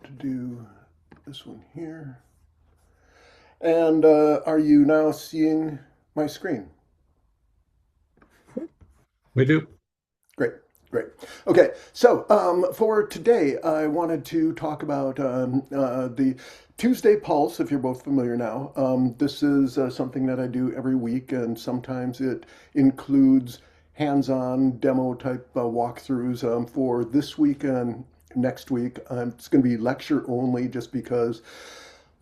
to do this one here. And are you now seeing my screen? We do. Great, great. Okay, so for today, I wanted to talk about the Tuesday Pulse, if you're both familiar now. This is something that I do every week, and sometimes it includes hands-on demo type walkthroughs for this week and next week. It's going to be lecture only just because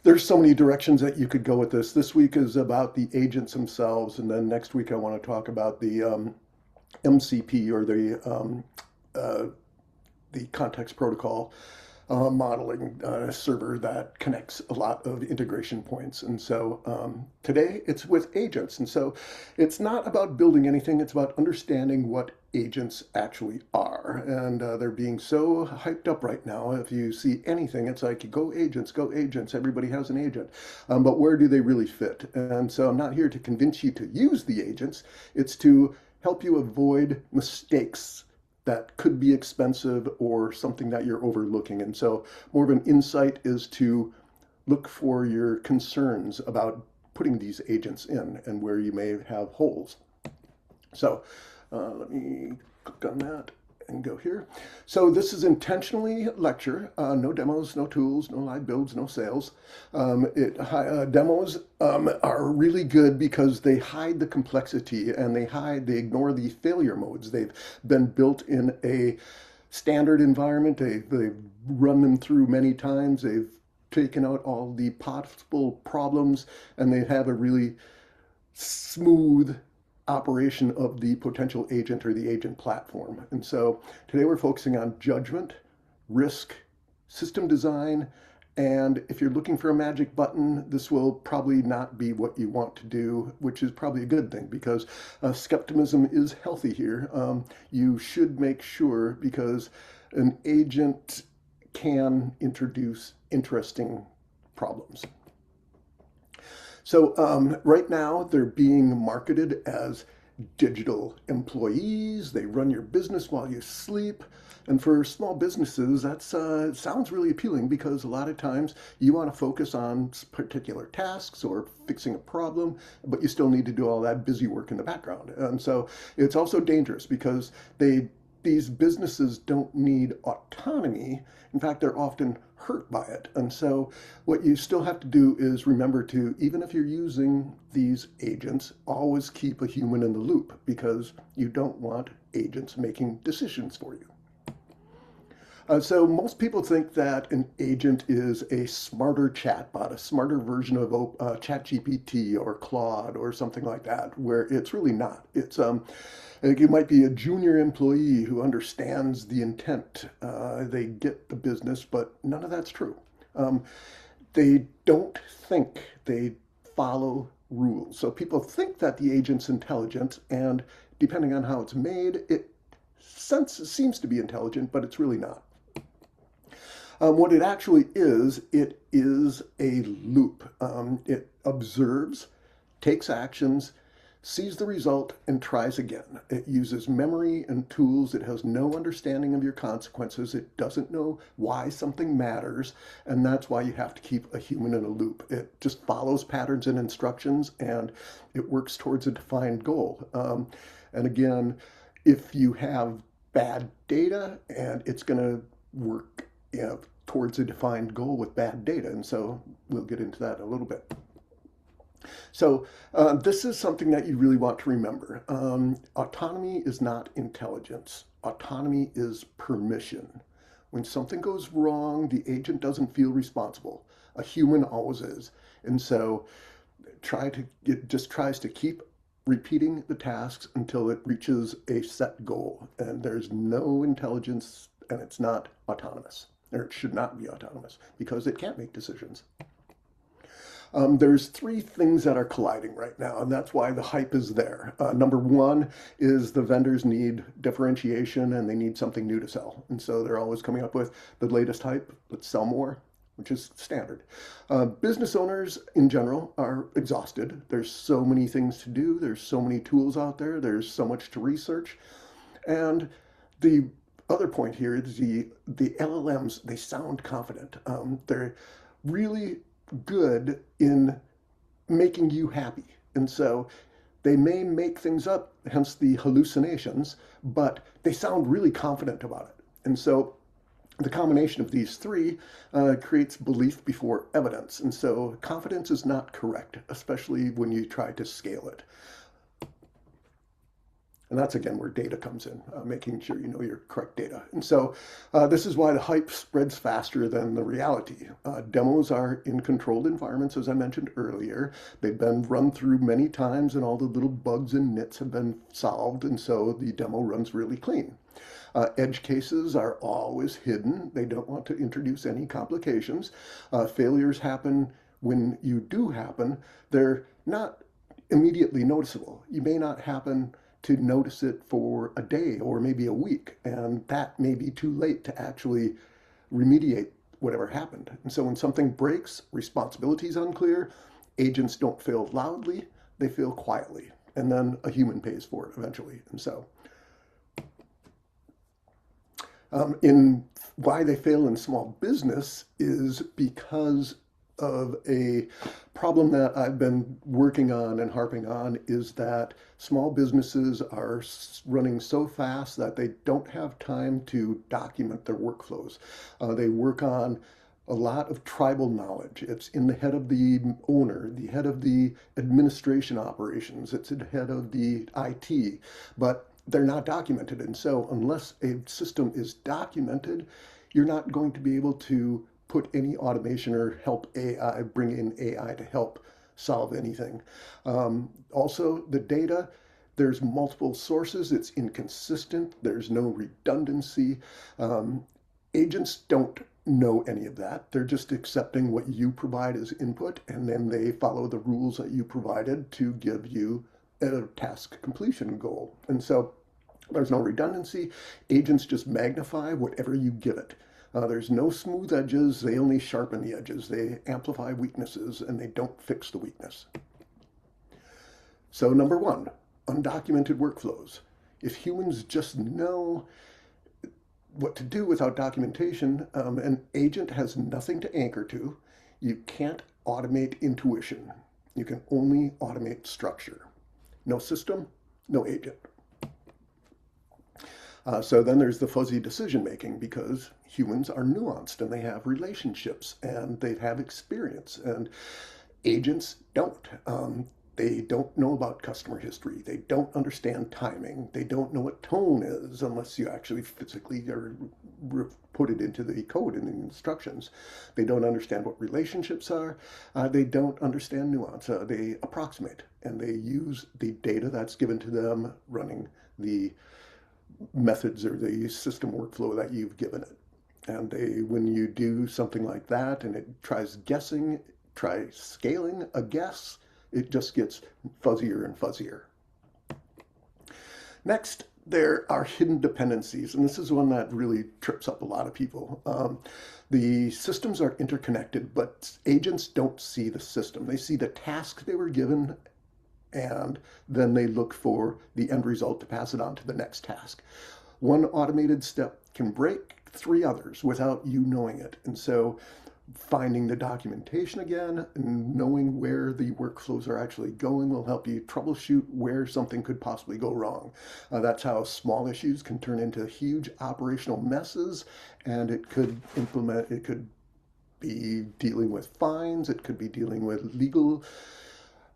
there's so many directions that you could go with this. This week is about the agents themselves, and then next week I want to talk about the MCP or uh, the context protocol modeling server that connects a lot of integration points. And so today it's with agents. And so it's not about building anything, it's about understanding what agents actually are. And they're being so hyped up right now. If you see anything, it's like go agents, go agents. Everybody has an agent. But where do they really fit? And so I'm not here to convince you to use the agents, it's to help you avoid mistakes that could be expensive or something that you're overlooking. And so, more of an insight is to look for your concerns about putting these agents in and where you may have holes. So, let me click on that and go here. So this is intentionally lecture, no demos, no tools, no live builds, no sales. Demos are really good because they hide the complexity and they ignore the failure modes. They've been built in a standard environment. They've run them through many times. They've taken out all the possible problems and they have a really smooth operation of the potential agent or the agent platform. And so today we're focusing on judgment, risk, system design, and if you're looking for a magic button, this will probably not be what you want to do, which is probably a good thing because skepticism is healthy here. You should make sure because an agent can introduce interesting problems. So right now they're being marketed as digital employees. They run your business while you sleep. And for small businesses, that sounds really appealing because a lot of times you want to focus on particular tasks or fixing a problem, but you still need to do all that busy work in the background. And so it's also dangerous because these businesses don't need autonomy. In fact, they're often hurt by it. And so what you still have to do is remember to, even if you're using these agents, always keep a human in the loop because you don't want agents making decisions for you. So most people think that an agent is a smarter chatbot, a smarter version of ChatGPT or Claude or something like that, where it's really not. It might be a junior employee who understands the intent. They get the business, but none of that's true. Um, they don't think, they follow rules. So people think that the agent's intelligent, and depending on how it's made, it seems to be intelligent, but it's really not. What it is a loop. It observes, takes actions, sees the result, and tries again. It uses memory and tools. It has no understanding of your consequences. It doesn't know why something matters, and that's why you have to keep a human in a loop. It just follows patterns and instructions, and it works towards a defined goal. And again, if you have bad data, and it's going to work, towards a defined goal with bad data. And so we'll get into that a little bit. So this is something that you really want to remember. Autonomy is not intelligence. Autonomy is permission. When something goes wrong, the agent doesn't feel responsible. A human always is. And so it just tries to keep repeating the tasks until it reaches a set goal. And there's no intelligence and it's not autonomous, or it should not be autonomous because it can't make decisions. There's three things that are colliding right now, and that's why the hype is there. Number one is the vendors need differentiation and they need something new to sell. And so they're always coming up with the latest hype, let's sell more, which is standard. Business owners in general are exhausted. There's so many things to do, there's so many tools out there, there's so much to research. And the other point here is the LLMs, they sound confident. They're really good in making you happy. And so they may make things up, hence the hallucinations, but they sound really confident about it. And so the combination of these three creates belief before evidence. And so confidence is not correct, especially when you try to scale it. And that's, again, where data comes in, making sure you know your correct data. And so this is why the hype spreads faster than the reality. Demos are in controlled environments, as I mentioned earlier. They've been run through many times, and all the little bugs and nits have been solved, and so the demo runs really clean. Edge cases are always hidden. They don't want to introduce any complications. Failures happen when you do happen. They're not immediately noticeable. You may not happen to notice it for a day or maybe a week, and that may be too late to actually remediate whatever happened. And so when something breaks, responsibility is unclear, agents don't fail loudly, they fail quietly, and then a human pays for it eventually. And so in why they fail in small business is because of a problem that I've been working on and harping on, is that small businesses are running so fast that they don't have time to document their workflows. They work on a lot of tribal knowledge. It's in the head of the owner, the head of the administration operations, it's in the head of the IT, but they're not documented. And so unless a system is documented, you're not going to be able to put any automation or help AI, bring in AI to help solve anything. Also, the data, there's multiple sources, it's inconsistent, there's no redundancy. Agents don't know any of that. They're just accepting what you provide as input, and then they follow the rules that you provided to give you a task completion goal. And so there's no redundancy. Agents just magnify whatever you give it. There's no smooth edges. They only sharpen the edges. They amplify weaknesses, and they don't fix the weakness. So number one, undocumented workflows. If humans just know what to do without documentation, an agent has nothing to anchor to. You can't automate intuition. You can only automate structure. No system, no agent. So then there's the fuzzy decision making, because humans are nuanced and they have relationships and they have experience, and agents don't. They don't know about customer history. They don't understand timing. They don't know what tone is unless you actually physically put it into the code in the instructions. They don't understand what relationships are. They don't understand nuance. They approximate, and they use the data that's given to them running the methods or the system workflow that you've given it. And when you do something like that and it tries guessing, try scaling a guess, it just gets fuzzier and fuzzier. Next, there are hidden dependencies, and this is one that really trips up a lot of people. The systems are interconnected, but agents don't see the system. They see the task they were given, and then they look for the end result to pass it on to the next task. One automated step can break 3 others without you knowing it. And so finding the documentation again and knowing where the workflows are actually going will help you troubleshoot where something could possibly go wrong. That's how small issues can turn into huge operational messes, and it could be dealing with fines, it could be dealing with legal.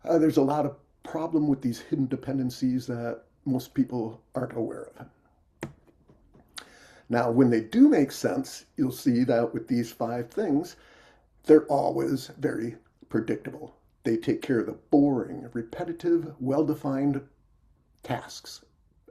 There's a lot of problem with these hidden dependencies that most people aren't aware of. Now, when they do make sense, you'll see that with these 5 things, they're always very predictable. They take care of the boring, repetitive, well-defined tasks.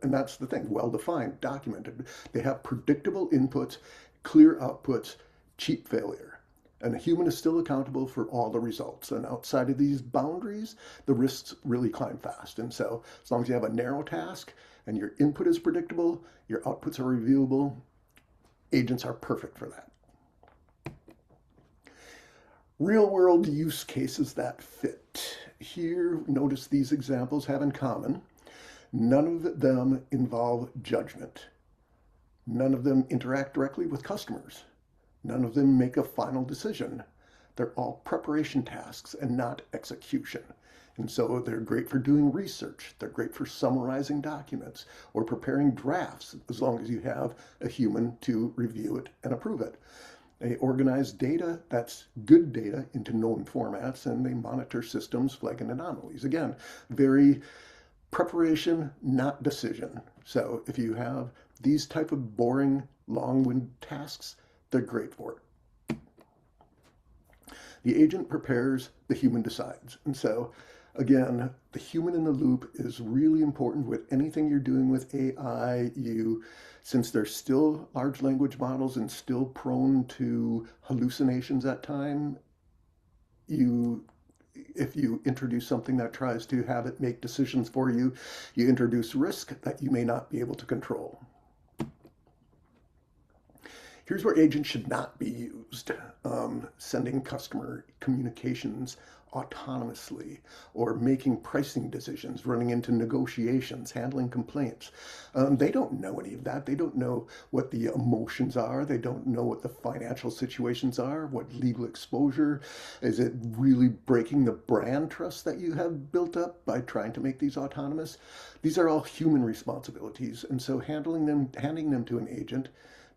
And that's the thing, well-defined, documented. They have predictable inputs, clear outputs, cheap failure. And a human is still accountable for all the results. And outside of these boundaries, the risks really climb fast. And so as long as you have a narrow task and your input is predictable, your outputs are reviewable, agents are perfect for that. Real world use cases that fit. Here, notice these examples have in common. None of them involve judgment. None of them interact directly with customers. None of them make a final decision. They're all preparation tasks and not execution. And so they're great for doing research. They're great for summarizing documents or preparing drafts, as long as you have a human to review it and approve it. They organize data that's good data into known formats, and they monitor systems flagging anomalies. Again, very preparation, not decision. So if you have these type of boring, long-winded tasks, they're great for it. The agent prepares, the human decides. And so again, the human in the loop is really important with anything you're doing with AI. Since they're still large language models and still prone to hallucinations at time, if you introduce something that tries to have it make decisions for you, you introduce risk that you may not be able to control. Here's where agents should not be used. Sending customer communications autonomously, or making pricing decisions, running into negotiations, handling complaints. They don't know any of that. They don't know what the emotions are. They don't know what the financial situations are, what legal exposure. Is it really breaking the brand trust that you have built up by trying to make these autonomous? These are all human responsibilities, and so handing them to an agent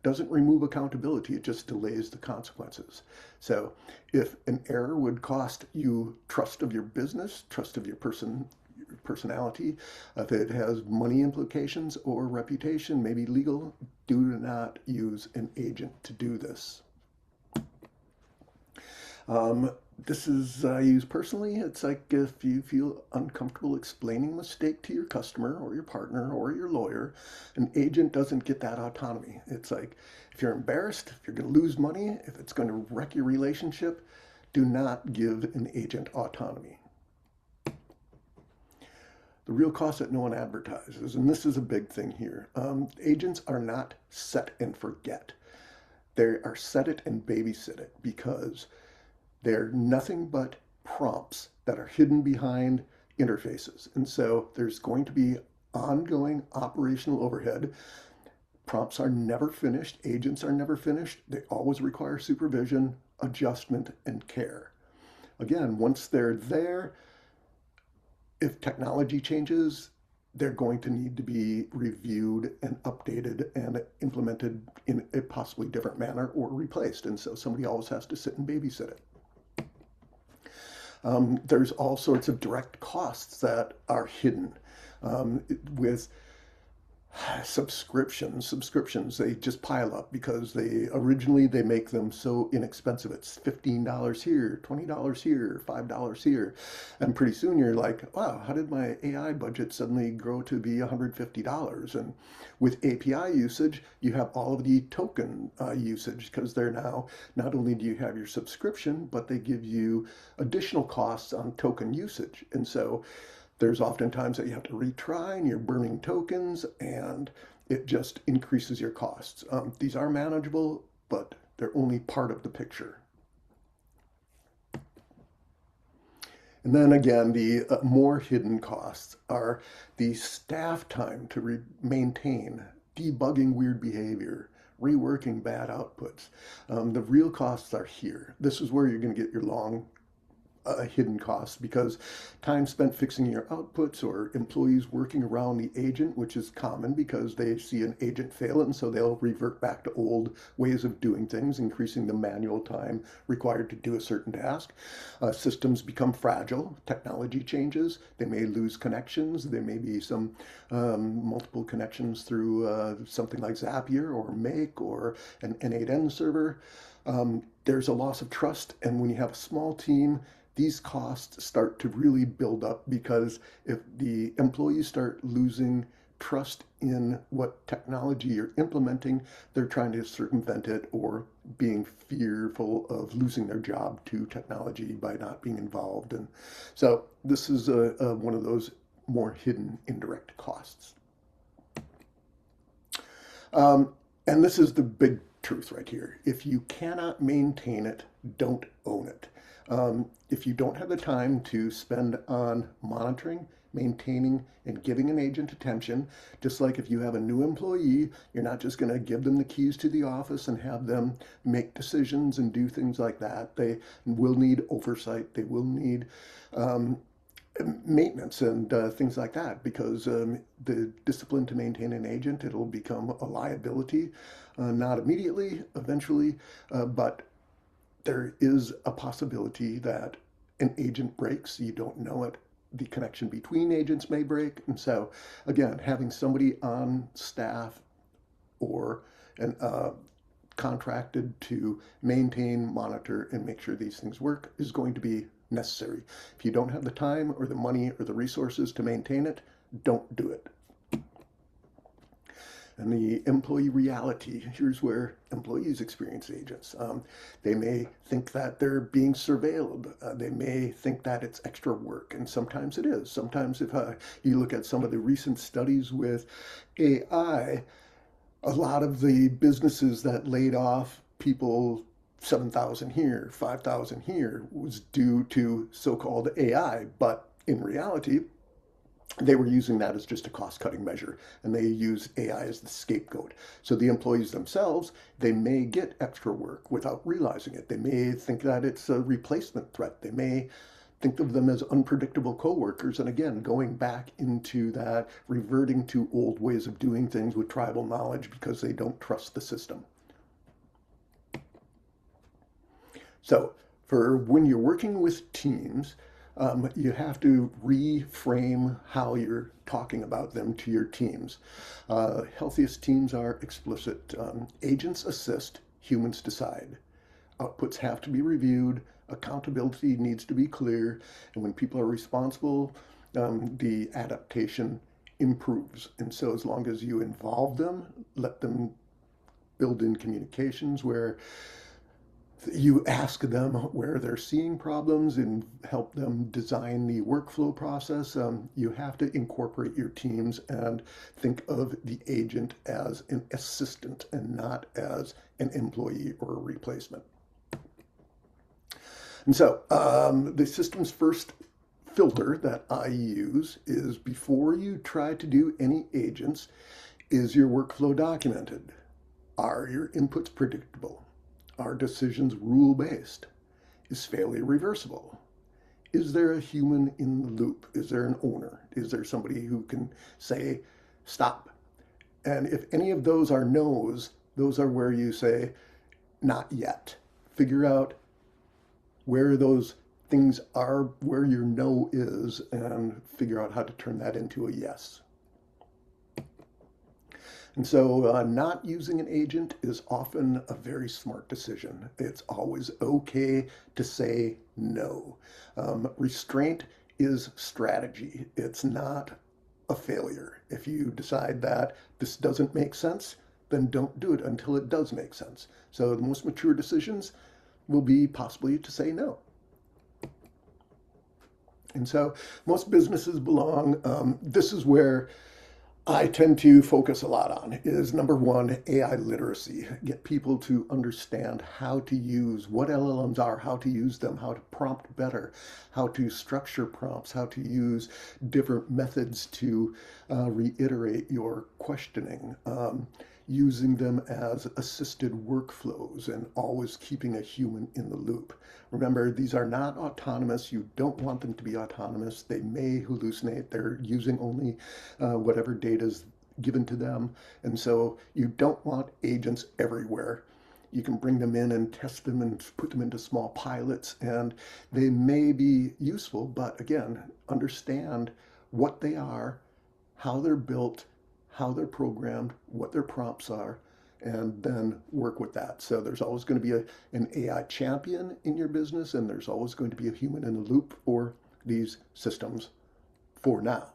doesn't remove accountability, it just delays the consequences. So if an error would cost you trust of your business, trust of your personality, if it has money implications or reputation, maybe legal, do not use an agent to do this. This is I use personally. It's like if you feel uncomfortable explaining a mistake to your customer or your partner or your lawyer, an agent doesn't get that autonomy. It's like if you're embarrassed, if you're going to lose money, if it's going to wreck your relationship, do not give an agent autonomy. The real cost that no one advertises, and this is a big thing here. Agents are not set and forget. They are set it and babysit it, because they're nothing but prompts that are hidden behind interfaces. And so there's going to be ongoing operational overhead. Prompts are never finished. Agents are never finished. They always require supervision, adjustment, and care. Again, once they're there, if technology changes, they're going to need to be reviewed and updated and implemented in a possibly different manner or replaced. And so somebody always has to sit and babysit it. There's all sorts of direct costs that are hidden with subscriptions. They just pile up because originally they make them so inexpensive. It's $15 here, $20 here, $5 here, and pretty soon you're like, wow, how did my AI budget suddenly grow to be $150? And with API usage, you have all of the token usage, because they're now, not only do you have your subscription, but they give you additional costs on token usage. And so there's often times that you have to retry and you're burning tokens, and it just increases your costs. These are manageable, but they're only part of the picture. And then again, the more hidden costs are the staff time to maintain, debugging weird behavior, reworking bad outputs. The real costs are here. This is where you're going to get your long hidden costs, because time spent fixing your outputs, or employees working around the agent, which is common because they see an agent fail, and so they'll revert back to old ways of doing things, increasing the manual time required to do a certain task. Systems become fragile, technology changes, they may lose connections, there may be some multiple connections through something like Zapier or Make or an N8N server. There's a loss of trust, and when you have a small team, these costs start to really build up, because if the employees start losing trust in what technology you're implementing, they're trying to circumvent it, or being fearful of losing their job to technology by not being involved. And so this is one of those more hidden indirect costs. And this is the big truth right here. If you cannot maintain it, don't own it. If you don't have the time to spend on monitoring, maintaining, and giving an agent attention, just like if you have a new employee, you're not just going to give them the keys to the office and have them make decisions and do things like that. They will need oversight. They will need um, maintenance and things like that, because the discipline to maintain an agent, it'll become a liability, not immediately, eventually, but there is a possibility that an agent breaks. You don't know it. The connection between agents may break. And so, again, having somebody on staff or an, contracted to maintain, monitor, and make sure these things work is going to be necessary. If you don't have the time or the money or the resources to maintain it, don't do it. And the employee reality, here's where employees experience agents. They may think that they're being surveilled. They may think that it's extra work, and sometimes it is. Sometimes if you look at some of the recent studies with AI, a lot of the businesses that laid off people, 7,000 here, 5,000 here, was due to so-called AI. But in reality, they were using that as just a cost-cutting measure, and they use AI as the scapegoat. So the employees themselves, they may get extra work without realizing it. They may think that it's a replacement threat. They may think of them as unpredictable coworkers. And again, going back into that, reverting to old ways of doing things with tribal knowledge because they don't trust the system. So for when you're working with teams, you have to reframe how you're talking about them to your teams. Healthiest teams are explicit. Agents assist, humans decide. Outputs have to be reviewed, accountability needs to be clear, and when people are responsible, the adaptation improves. And so as long as you involve them, let them build in communications where you ask them where they're seeing problems and help them design the workflow process. You have to incorporate your teams and think of the agent as an assistant and not as an employee or a replacement. And so the system's first filter that I use is, before you try to do any agents, is your workflow documented? Are your inputs predictable? Are decisions rule-based? Is failure reversible? Is there a human in the loop? Is there an owner? Is there somebody who can say, stop? And if any of those are no's, those are where you say, not yet. Figure out where those things are, where your no is, and figure out how to turn that into a yes. And so not using an agent is often a very smart decision. It's always okay to say no. Restraint is strategy. It's not a failure. If you decide that this doesn't make sense, then don't do it until it does make sense. So the most mature decisions will be possibly to say no. And so most businesses belong, this is where I tend to focus a lot on, is number one, AI literacy. Get people to understand how to use what LLMs are, how to use them, how to prompt better, how to structure prompts, how to use different methods to reiterate your questioning, using them as assisted workflows, and always keeping a human in the loop. Remember, these are not autonomous. You don't want them to be autonomous. They may hallucinate. They're using only whatever data is given to them. And so you don't want agents everywhere. You can bring them in and test them and put them into small pilots, and they may be useful, but again, understand what they are, how they're built, how they're programmed, what their prompts are, and then work with that. So there's always going to be an AI champion in your business, and there's always going to be a human in the loop for these systems for now.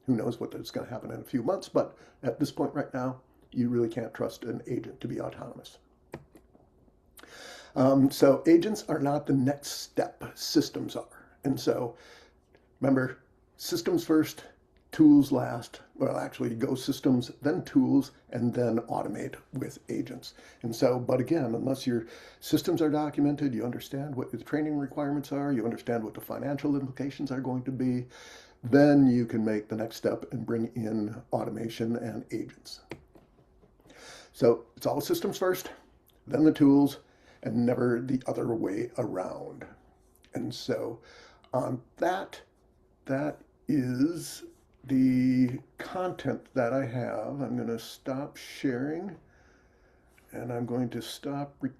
Who knows what is going to happen in a few months, but at this point right now, you really can't trust an agent to be autonomous. So agents are not the next step, systems are. And so remember, systems first, tools last. Well, actually, go systems, then tools, and then automate with agents. And so, but again, unless your systems are documented, you understand what the training requirements are, you understand what the financial implications are going to be, then you can make the next step and bring in automation and agents. So it's all systems first, then the tools, and never the other way around. And so on that is the content that I have. I'm going to stop sharing and I'm going to stop recording.